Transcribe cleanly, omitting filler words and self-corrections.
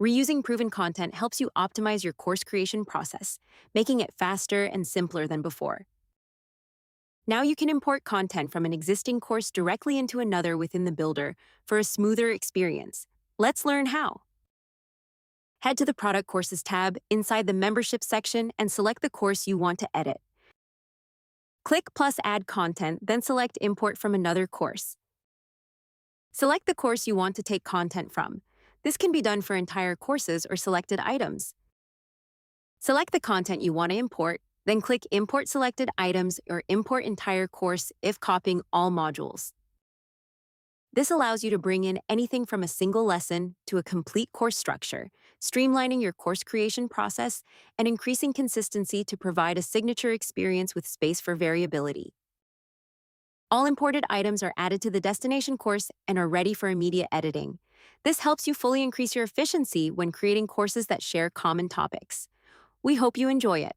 Reusing proven content helps you optimize your course creation process, making it faster and simpler than before. Now you can import content from an existing course directly into another within the builder for a smoother experience. Let's learn how. Head to the Product Courses tab inside the Membership section and select the course you want to edit. Click plus Add Content, then select Import from another course. Select the course you want to take content from. This can be done for entire courses or selected items. Select the content you want to import, then click Import Selected Items or Import Entire Course if copying all modules. This allows you to bring in anything from a single lesson to a complete course structure, streamlining your course creation process and increasing consistency to provide a signature experience with space for variability. All imported items are added to the destination course and are ready for immediate editing. This helps you fully increase your efficiency when creating courses that share common topics. We hope you enjoy it.